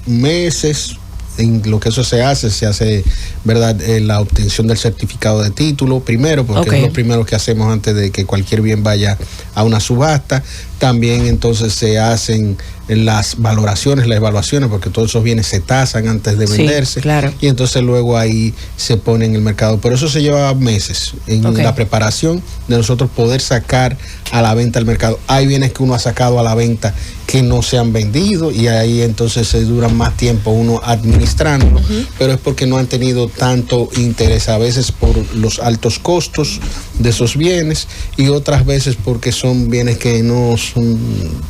meses. En lo que eso se hace, ¿verdad? La obtención del certificado de título primero, porque es lo primero que hacemos antes de que cualquier bien vaya a una subasta. También entonces se hacen las valoraciones, las evaluaciones, porque todos esos bienes se tasan antes de venderse. Claro. Y entonces luego ahí se pone en el mercado. Pero eso se lleva meses en la preparación de nosotros poder sacar a la venta al mercado. Hay bienes que uno ha sacado a la venta que no se han vendido y ahí entonces se dura más tiempo uno administrándolo, pero es porque no han tenido tanto interés, a veces por los altos costos de esos bienes y otras veces porque son bienes que no son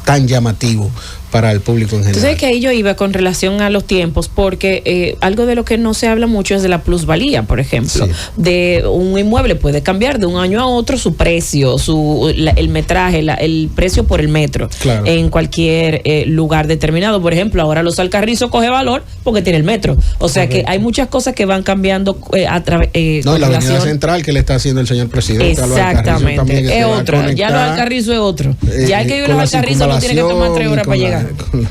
tan llamativos para el público en general. Entonces, que ahí yo iba con relación a los tiempos, porque algo de lo que no se habla mucho es de la plusvalía, por ejemplo. Sí. De un inmueble puede cambiar de un año a otro su precio, el metraje, el precio por el metro, claro, en cualquier lugar determinado. Por ejemplo, ahora los Alcarrizos coge valor porque tiene el metro. O sea que hay muchas cosas que van cambiando a través. No, la avenida central que le está haciendo el señor presidente. Exactamente, es otro. Ya los Alcarrizos es otro. Ya el que vive en los Alcarrizos no tiene que tomar 3 horas para llegar.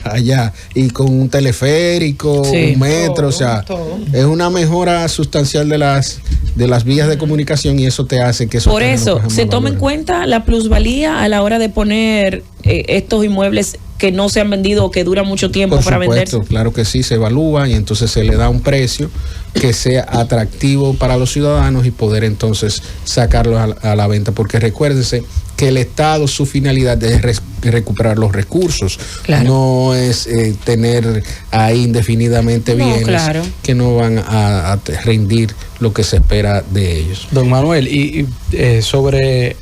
Allá y con un teleférico, un metro, o sea, es una mejora sustancial de las vías de comunicación y eso te hace que eso. Por eso se toma en cuenta la plusvalía a la hora de poner estos inmuebles que no se han vendido o que duran mucho tiempo para venderse. Claro que sí, se evalúa y entonces se le da un precio que sea atractivo para los ciudadanos y poder entonces sacarlos a la venta, porque recuérdense que el Estado, su finalidad es recuperar los recursos. Claro. No es tener ahí indefinidamente bienes que no van a rendir lo que se espera de ellos. Don Manuel, y sobre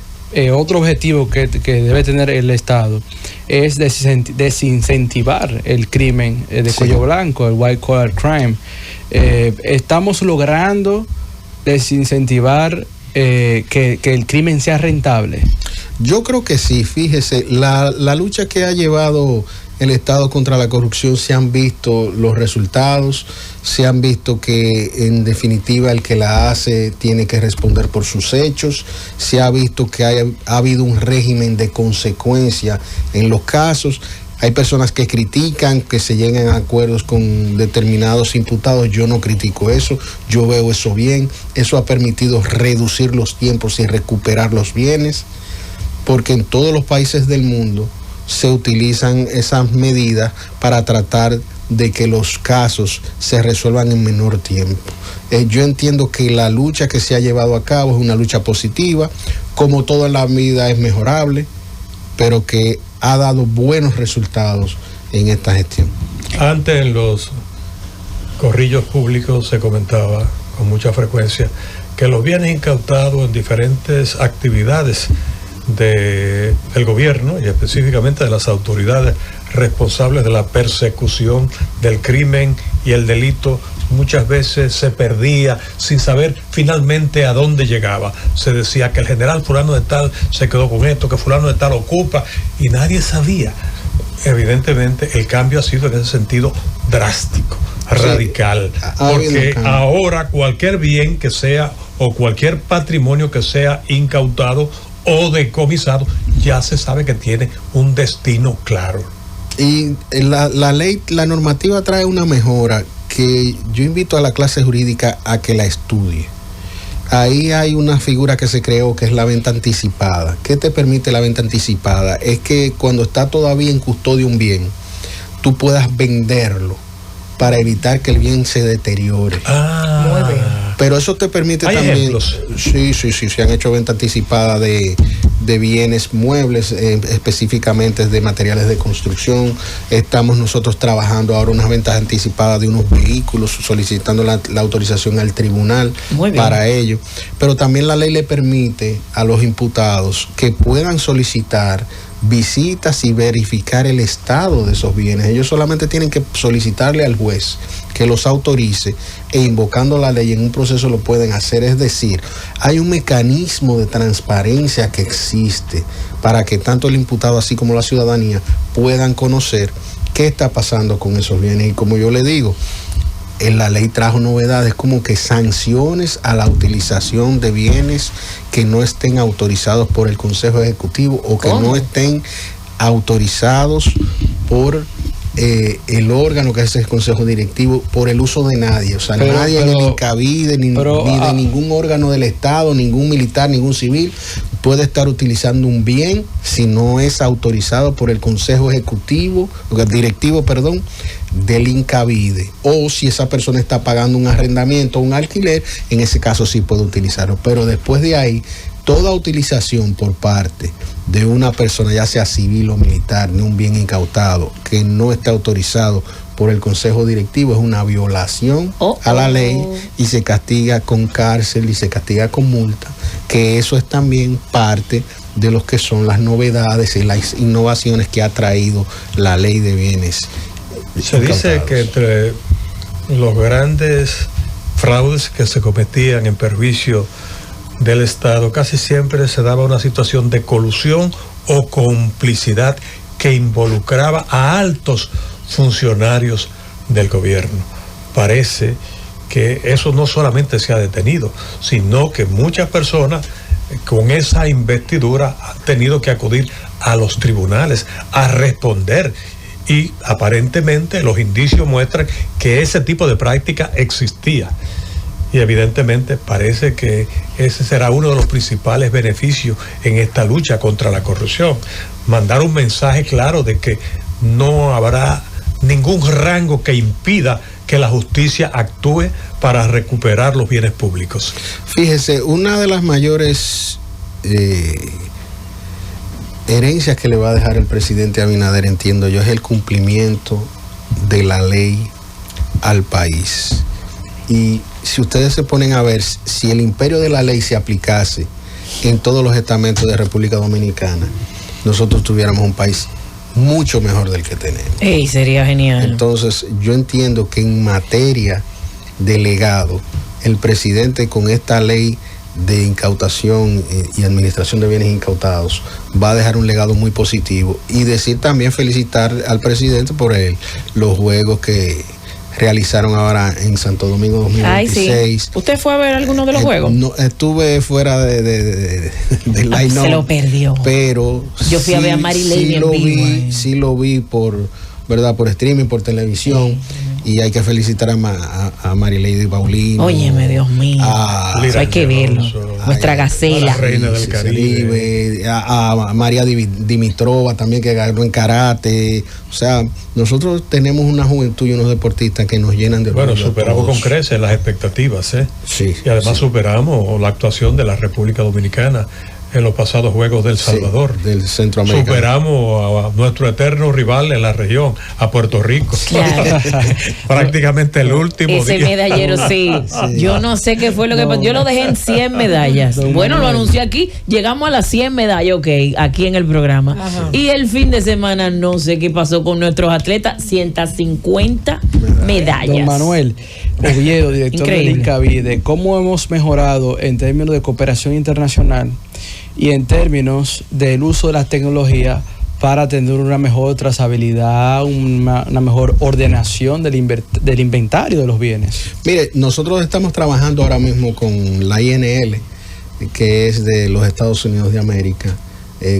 otro objetivo que debe tener el Estado es desincentivar el crimen de cuello blanco, el white collar crime. Estamos logrando desincentivar que el crimen sea rentable. Yo creo que sí, fíjese, la lucha que ha llevado el Estado contra la corrupción, se han visto los resultados, se han visto que en definitiva el que la hace tiene que responder por sus hechos, se ha visto que ha habido un régimen de consecuencia en los casos. Hay personas que critican que se lleguen a acuerdos con determinados imputados. Yo no critico eso, yo veo eso bien. Eso ha permitido reducir los tiempos y recuperar los bienes, porque en todos los países del mundo se utilizan esas medidas para tratar de que los casos se resuelvan en menor tiempo. Yo entiendo que la lucha que se ha llevado a cabo es una lucha positiva, como todo en la vida es mejorable, pero que ha dado buenos resultados en esta gestión. Antes en los corrillos públicos se comentaba con mucha frecuencia que los bienes incautados en diferentes actividades del gobierno y específicamente de las autoridades responsables de la persecución del crimen y el delito muchas veces se perdía sin saber finalmente a dónde llegaba. Se decía que el general fulano de tal se quedó con esto, que fulano de tal ocupa, y nadie sabía. Evidentemente el cambio ha sido en ese sentido drástico, radical, porque ahora cualquier bien que sea o cualquier patrimonio que sea incautado o decomisado ya se sabe que tiene un destino claro. Y la ley, la normativa trae una mejora que yo invito a la clase jurídica a que la estudie. Ahí hay una figura que se creó que es la venta anticipada. ¿Qué te permite la venta anticipada? Es que cuando está todavía en custodia un bien, tú puedas venderlo para evitar que el bien se deteriore. Muy bien. Pero eso te permite ¿Hay también... ejemplos? Sí, se han hecho venta anticipada de bienes muebles, específicamente de materiales de construcción. Estamos nosotros trabajando ahora unas ventas anticipadas de unos vehículos, solicitando la autorización al tribunal para ello. Pero también la ley le permite a los imputados que puedan solicitar visitas y verificar el estado de esos bienes. Ellos solamente tienen que solicitarle al juez que los autorice e invocando la ley en un proceso lo pueden hacer. Es decir, hay un mecanismo de transparencia que existe para que tanto el imputado así como la ciudadanía puedan conocer qué está pasando con esos bienes. Y como yo le digo, en la ley trajo novedades como que sanciones a la utilización de bienes que no estén autorizados por el Consejo Ejecutivo o que no estén autorizados por el órgano que es el Consejo Directivo por el uso de nadie. O sea, nadie, ni Incabide, ni de ningún órgano del Estado, ningún militar, ningún civil puede estar utilizando un bien si no es autorizado por el Consejo Directivo, del Incabide, o si esa persona está pagando un arrendamiento o un alquiler, en ese caso sí puede utilizarlo. Pero después de ahí, toda utilización por parte de una persona, ya sea civil o militar, de un bien incautado que no esté autorizado por el Consejo Directivo es una violación a la ley y se castiga con cárcel y se castiga con multa, que eso es también parte de lo que son las novedades y las innovaciones que ha traído la ley de bienes. Se dice que entre los grandes fraudes que se cometían en perjuicio del Estado, casi siempre se daba una situación de colusión o complicidad que involucraba a altos funcionarios del gobierno. Parece que eso no solamente se ha detenido, sino que muchas personas con esa investidura han tenido que acudir a los tribunales a responder. Y aparentemente los indicios muestran que ese tipo de práctica existía. Y evidentemente parece que ese será uno de los principales beneficios en esta lucha contra la corrupción. Mandar un mensaje claro de que no habrá ningún rango que impida que la justicia actúe para recuperar los bienes públicos. Fíjese, una de las mayores herencia que le va a dejar el presidente Abinader, entiendo yo, es el cumplimiento de la ley al país. Y si ustedes se ponen a ver, si el imperio de la ley se aplicase en todos los estamentos de República Dominicana, nosotros tuviéramos un país mucho mejor del que tenemos. Sería genial. Entonces, yo entiendo que en materia de legado, el presidente con esta ley de incautación y administración de bienes incautados va a dejar un legado muy positivo, y decir también, felicitar al presidente por los juegos que realizaron ahora en Santo Domingo 2026. Ay, sí. ¿Usted fue a ver alguno de los juegos? No, estuve fuera del line-up. Se lo perdió. Pero yo fui a ver a Marilady en vivo. Sí lo vi por streaming, por televisión. Y hay que felicitar a Marilady Paulino. Óyeme, Dios mío. Eso hay que verlo. Nuestra Gacela. La reina del Caribe. A María Dimitrova también, que ganó en karate. O sea, nosotros tenemos una juventud y unos deportistas que nos llenan de orgullo. Bueno, superamos con creces las expectativas, ¿eh? Sí. Y además superamos la actuación de la República Dominicana en los pasados Juegos del Salvador. Sí, del Centroamericano. Superamos a nuestro eterno rival en la región, a Puerto Rico. Claro. Prácticamente el último ese día. Medallero, sí. Yo no sé qué fue lo que pasó. Yo lo dejé en 100 medallas. Bueno, lo anuncié aquí. Llegamos a las 100 medallas, ok, aquí en el programa. Ajá. Y el fin de semana no sé qué pasó con nuestros atletas. 150 medallas. Don Manuel Oviedo, director del INCAVIDE, ¿cómo hemos mejorado en términos de cooperación internacional y en términos del uso de las tecnologías para tener una mejor trazabilidad, una mejor ordenación del inventario de los bienes? Mire, nosotros estamos trabajando ahora mismo con la INL, que es de los Estados Unidos de América,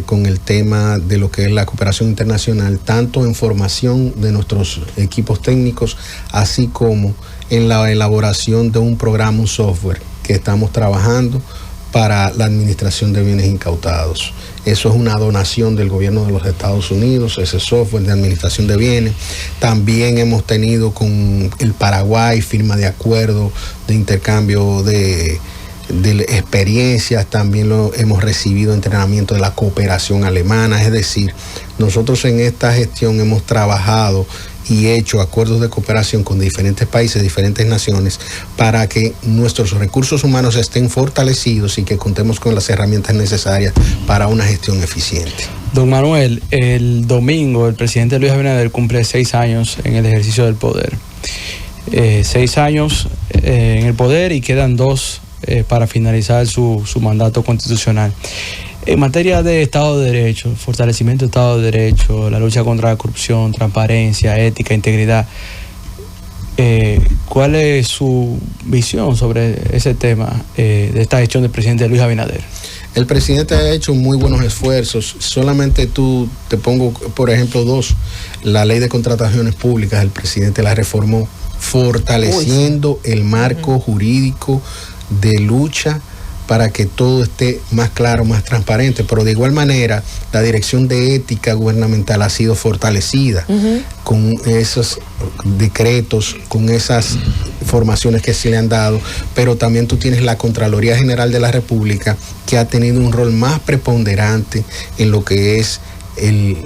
con el tema de lo que es la cooperación internacional, tanto en formación de nuestros equipos técnicos, así como en la elaboración de un programa, un software que estamos trabajando para la administración de bienes incautados. Eso es una donación del gobierno de los Estados Unidos, ese software de administración de bienes. También hemos tenido con el Paraguay firma de acuerdo de intercambio de experiencias. También hemos recibido entrenamiento de la cooperación alemana. Es decir, nosotros en esta gestión hemos trabajado y hecho acuerdos de cooperación con diferentes países, diferentes naciones, para que nuestros recursos humanos estén fortalecidos y que contemos con las herramientas necesarias para una gestión eficiente. Don Manuel, el domingo el presidente Luis Abinader cumple 6 años en el ejercicio del poder. 6 años en el poder y quedan 2 para finalizar su mandato constitucional. En materia de Estado de Derecho, fortalecimiento del Estado de Derecho, la lucha contra la corrupción, transparencia, ética, integridad, ¿cuál es su visión sobre ese tema de esta gestión del presidente Luis Abinader? El presidente ha hecho muy buenos esfuerzos. Solamente te pongo, por ejemplo, 2. La ley de contrataciones públicas, el presidente la reformó, fortaleciendo el marco jurídico de lucha para que todo esté más claro, más transparente. Pero de igual manera, la Dirección de Ética Gubernamental ha sido fortalecida con esos decretos, con esas formaciones que se le han dado. Pero también tú tienes la Contraloría General de la República, que ha tenido un rol más preponderante en lo que es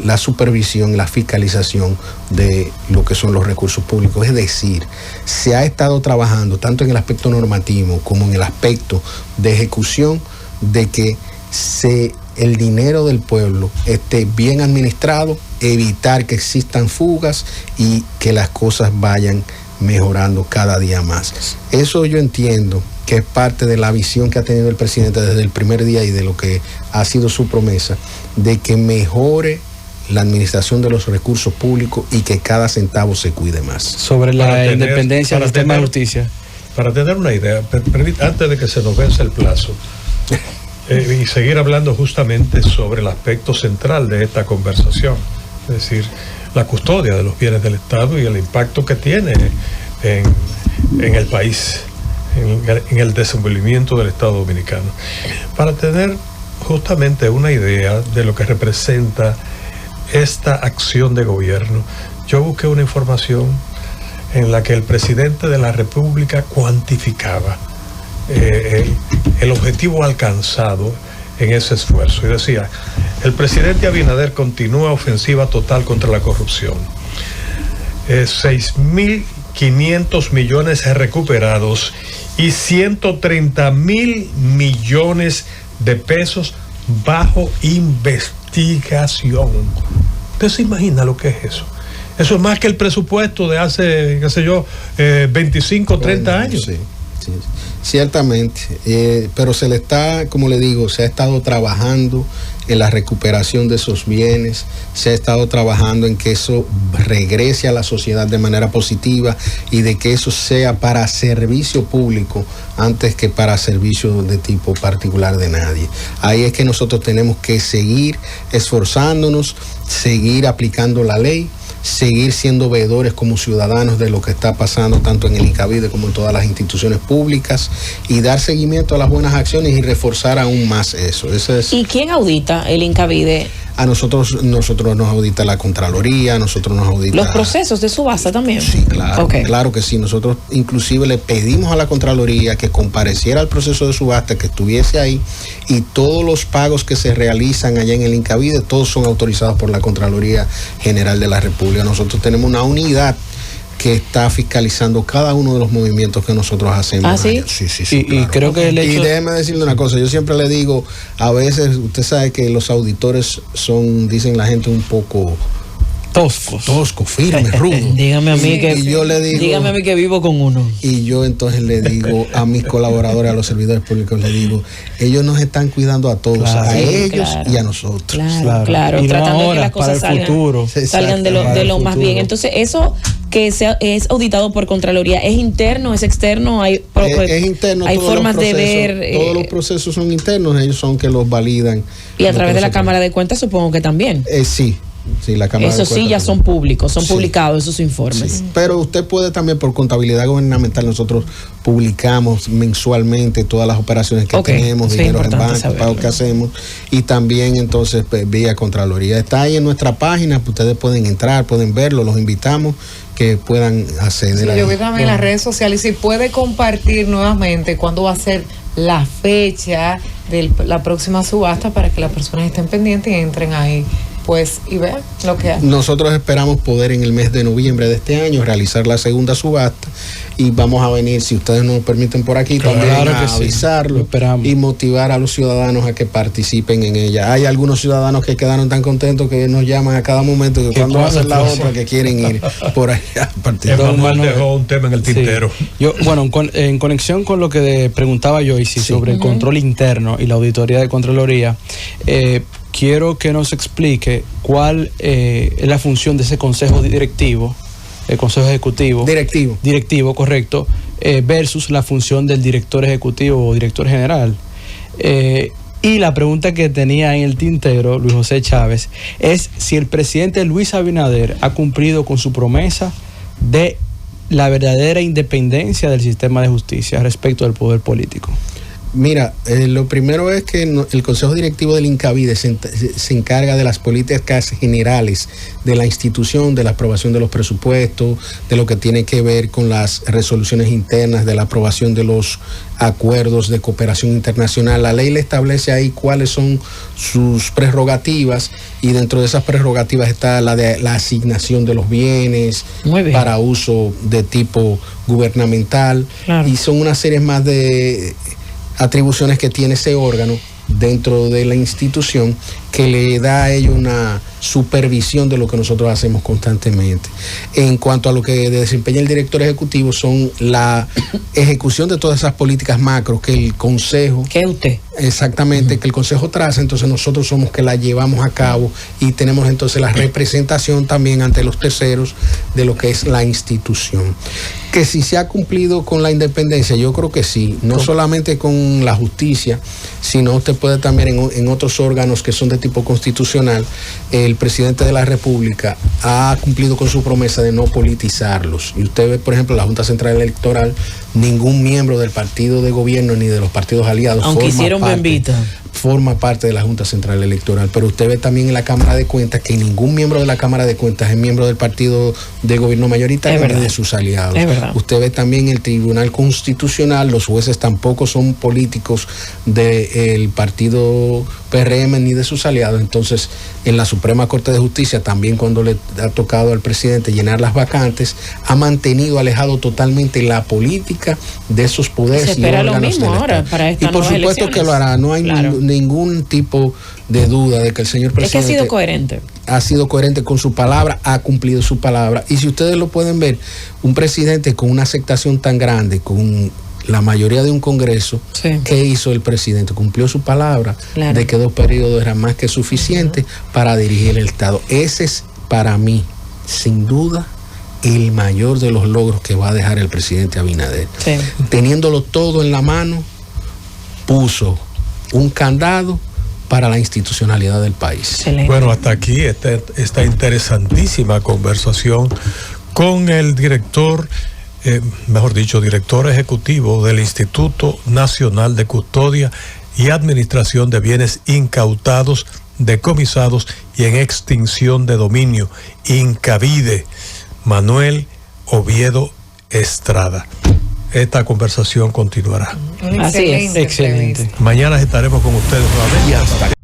la supervisión, la fiscalización de lo que son los recursos públicos. Es decir, se ha estado trabajando tanto en el aspecto normativo como en el aspecto de ejecución de que el dinero del pueblo esté bien administrado, evitar que existan fugas y que las cosas vayan mejorando cada día más. Eso yo entiendo que es parte de la visión que ha tenido el presidente desde el primer día y de lo que ha sido su promesa, de que mejore la administración de los recursos públicos y que cada centavo se cuide más. Sobre la independencia del sistema de justicia. Para tener una idea, antes de que se nos vence el plazo, y seguir hablando justamente sobre el aspecto central de esta conversación, es decir, la custodia de los bienes del Estado y el impacto que tiene en el país, en el desenvolvimiento del Estado dominicano. Para tener justamente una idea de lo que representa esta acción de gobierno, yo busqué una información en la que el presidente de la República cuantificaba el objetivo alcanzado en ese esfuerzo y decía, El presidente Abinader continúa ofensiva total contra la corrupción. 6.500 millones recuperados y 130.000 millones de pesos bajo investigación. ¿Usted se imagina lo que es eso? Eso es más que el presupuesto de hace, qué sé yo, 25, 30 años. Sí, sí, ciertamente. Pero se le está, como le digo, se ha estado trabajando en la recuperación de esos bienes, se ha estado trabajando en que eso regrese a la sociedad de manera positiva y de que eso sea para servicio público antes que para servicio de tipo particular de nadie. Ahí es que nosotros tenemos que seguir esforzándonos, seguir aplicando la ley, seguir siendo veedores como ciudadanos de lo que está pasando tanto en el INCAVIDE como en todas las instituciones públicas y dar seguimiento a las buenas acciones y reforzar aún más eso. ¿Y quién audita el INCAVIDE? A nosotros nos audita la Contraloría, nosotros nos audita... ¿Los procesos de subasta también? Sí, claro, okay. Claro que sí. Nosotros inclusive le pedimos a la Contraloría que compareciera al proceso de subasta, que estuviese ahí, y todos los pagos que se realizan allá en el INCAVIDE, todos son autorizados por la Contraloría General de la República. Nosotros tenemos una unidad que está fiscalizando cada uno de los movimientos que nosotros hacemos. ¿Ah, sí? Sí, y, claro. Y creo que el hecho... Y déjeme decirle una cosa, yo siempre le digo, a veces, usted sabe que los auditores son, dicen la gente, un poco... Tosco, firme, rudo. Dígame a mí dígame a mí que vivo con uno. Y yo entonces le digo a mis colaboradores, a los servidores públicos, le digo, ellos nos están cuidando a todos, claro, a ellos y a nosotros. Claro. Y tratando no de que las cosas salgan de lo más bien. Entonces, eso que es auditado por Contraloría, ¿es interno, es externo? Es interno. Hay formas de ver... todos los procesos son internos, ellos son que los validan. Y a través de la Cámara de Cuentas supongo que también. Sí. Sí, la Cámara eso de sí ya son públicos, son publicados esos informes. Sí. Pero usted puede también, por contabilidad gubernamental, nosotros publicamos mensualmente todas las operaciones que tenemos, dinero en banco, pagos que hacemos, y también entonces vía Contraloría. Está ahí en nuestra página, ustedes pueden entrar, pueden verlo, los invitamos que puedan acceder a yo vi también en las redes sociales, y si puede compartir nuevamente cuándo va a ser la fecha de la próxima subasta para que las personas estén pendientes y entren ahí y vean lo que hay. Nosotros esperamos poder en el mes de noviembre de este año realizar la segunda subasta y vamos a venir, si ustedes nos permiten por aquí, también a avisarlo y motivar a los ciudadanos a que participen en ella. Hay algunos ciudadanos que quedaron tan contentos que nos llaman a cada momento que cuando va a ser la otra que quieren ir por allá a participar. Emanuel dejó un tema en el tintero. Yo, en conexión con lo que preguntaba Joyce sobre el control interno y la auditoría de Contraloría, quiero que nos explique cuál es la función de ese consejo directivo, el consejo ejecutivo. Directivo, correcto, versus la función del director ejecutivo o director general. Y la pregunta que tenía en el tintero, Luis José Chávez, es si el presidente Luis Abinader ha cumplido con su promesa de la verdadera independencia del sistema de justicia respecto del poder político. Mira, lo primero es que el Consejo Directivo del INCAVIDE se encarga de las políticas generales de la institución, de la aprobación de los presupuestos, de lo que tiene que ver con las resoluciones internas, de la aprobación de los acuerdos de cooperación internacional. La ley le establece ahí cuáles son sus prerrogativas y dentro de esas prerrogativas está la de la asignación de los bienes para uso de tipo gubernamental. Claro. Y son una serie más de atribuciones que tiene ese órgano dentro de la institución que le da a ellos una supervisión de lo que nosotros hacemos constantemente. En cuanto a lo que desempeña el director ejecutivo, son la ejecución de todas esas políticas macro que el Consejo... ¿Qué usted? Exactamente, que el Consejo traza, entonces nosotros somos que la llevamos a cabo y tenemos entonces la representación también ante los terceros de lo que es la institución. Que si se ha cumplido con la independencia, yo creo que sí, no solamente con la justicia, sino usted puede también en otros órganos que son de tipo constitucional. El presidente de la República ha cumplido con su promesa de no politizarlos. Y usted ve, por ejemplo, la Junta Central Electoral ningún miembro del partido de gobierno ni de los partidos aliados aunque hicieron forma parte de la Junta Central Electoral. Pero usted ve también en la Cámara de Cuentas que ningún miembro de la Cámara de Cuentas es miembro del partido de gobierno mayoritario ni de sus aliados. Usted ve también el Tribunal Constitucional, los jueces tampoco son políticos del partido PRM ni de sus aliados. Entonces, en la Suprema Corte de Justicia, también cuando le ha tocado al presidente llenar las vacantes, ha mantenido alejado totalmente la política de esos poderes. Se espera lo mismo ahora para esta y por supuesto elecciones. Que lo hará, no hay ningún tipo de duda de que el señor presidente... Es que ha sido coherente. Ha sido coherente con su palabra, ha cumplido su palabra. Y si ustedes lo pueden ver, un presidente con una aceptación tan grande, con la mayoría de un Congreso, ¿qué hizo el presidente? Cumplió su palabra de que 2 periodos eran más que suficiente para dirigir el Estado. Ese es, para mí, sin duda, el mayor de los logros que va a dejar el presidente Abinader. Teniéndolo todo en la mano, puso un candado para la institucionalidad del país. Excelente. Bueno, hasta aquí esta interesantísima conversación con el director ejecutivo del Instituto Nacional de Custodia y Administración de Bienes Incautados, Decomisados y en Extinción de Dominio, Incavide, Manuel Oviedo Estrada. Esta conversación continuará. Así es. Excelente. Mañana estaremos con ustedes nuevamente. Y hasta